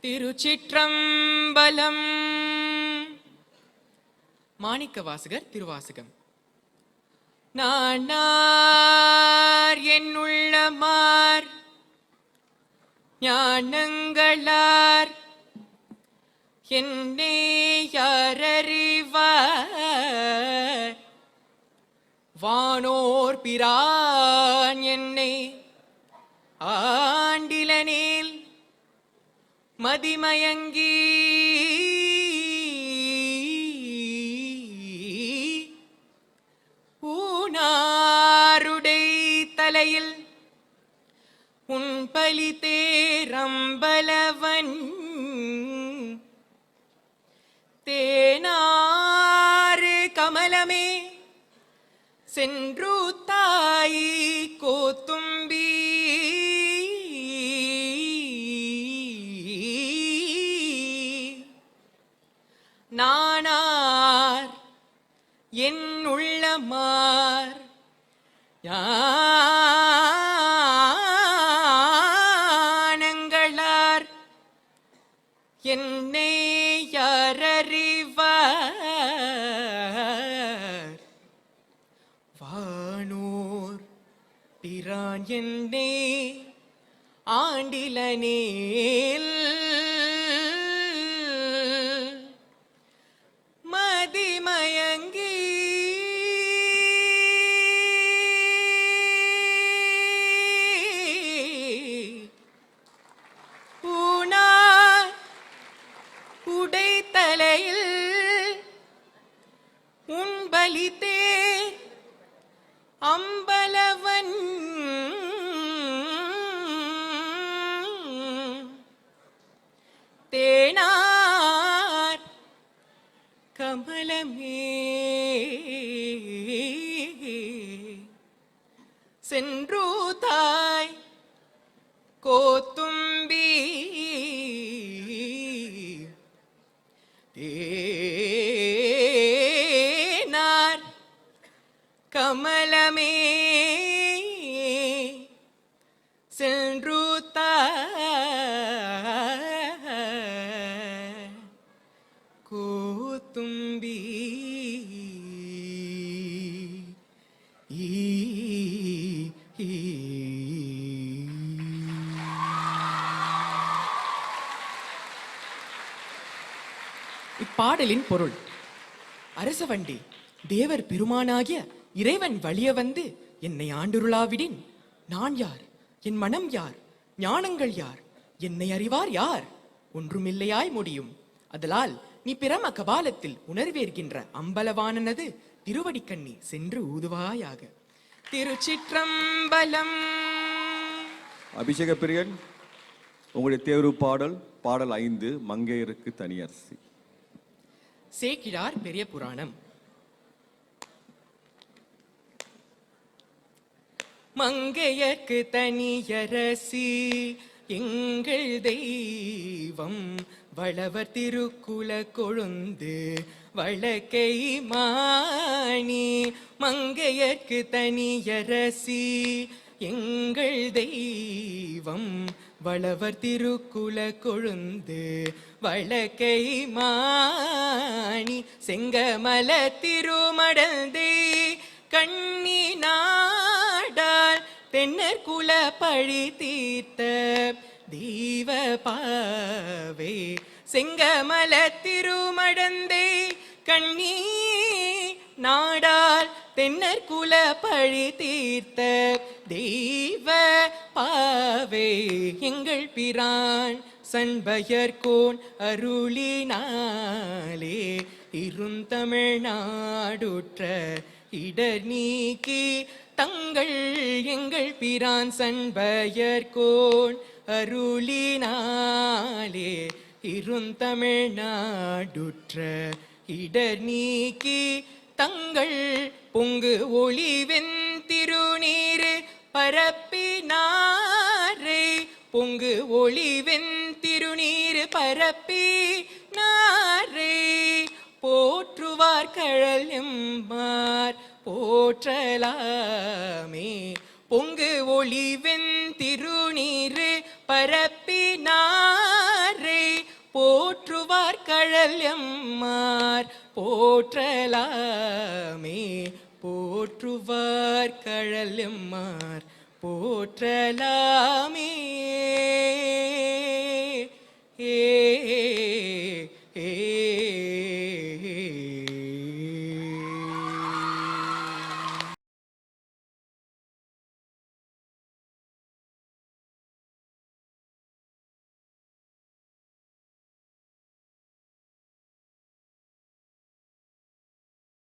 திருச்சிற்றம்பலம். மாணிக்கவாசகர் திருவாசகம். நானார் என்னுள்ளமார் ஞானங்களார் என்னை யாரறிவார். வானோர் பிரான் என்னை ஆண்டிலனேல் மதிமயங்கி ஊனாருடை தலையில் உன் பலி தேரம்பலவன் தேனாறு கமலமே சென்று தாயி கோத்தும்பி நானார் என் உள்ளமார் ஞானங்களார் என்னை யாரறிவார். வானோர் பிரான் என்னை ஆண்டிலனேல் மதிமயங்கி ஊனார் உடை தலையில் உன் பலி தேர் அம்பலவன் தேனார் கமலமே சென்று தாய் கோத்தும்பி தேனார் கமலமே சென்று கோத்தும்பி. இப்பாடலின் பொருள்: அரசவண்டி, தேவர் பெருமானாகிய இறைவன் வலிய வந்து என்னை ஆண்டுருளாவிடின் நான் யார், என் மனம் யார், ஞானங்கள் யார், என்னை அறிவார் யார்? ஒன்றுமில்லையாய் முடியும். அதலால் நீ பிரம கபாலத்தில் உணர்வேற்கின்ற அம்பலவானனது திருவடிக்கண்ணி சென்று ஊதுவாயாக. திருச்சிற்றம்பலம். அபிஷேக பிரியன், உங்களுடைய தேர்வு பாடல் பாடல் 5, மங்கையருக்கு தனியரசி. சேக்கிழார் பெரிய புராணம். மங்கையர்க்கு தனியரசி எங்கள் தெய்வம் வளவர் திருக்குல கொழுந்து வழக்கை மாணி. மங்கையர்க்கு தனியரசி எங்கள் தெய்வம் வளவர் திருக்குல கொழுந்து வழக்கை மாணி. செங்கமல திருமடந்தே கண்ணி நாடால் தென்னர் குல பழி தீர்த்த தெய்வ பாவே. செங்கமல திருமடந்தே கண்ணி நாடால் தென்னர் குல பழி தீர்த்த தெய்வ பாவே. எங்கள் பிரான் சண்பயர்கோன் அருளினாலே இருந்தமிழ்நாடுற்ற இடர் நீக்கி தங்கள் எங்கள் பிரான் சண்பயர்கோன் அருளினாலே இருந்தமிழ்நாடுற்ற இடர் நீக்கி தங்கள் பொங்கு ஒளிவெண் திருநீர் பரப்பினாரே. பொங்கு ஒளிவெண் திருநீர் பரப்பினாரே. போற்றுவார் கழல் எம்மார் போற்றலாமே. பொங்கு ஒளிவெண் திருநீர் பரப்பினாரே. கடல் எம்மார் போற்றலாமே. போற்றுவார் கடல் எம்மார் போற்றலாமே. ஏ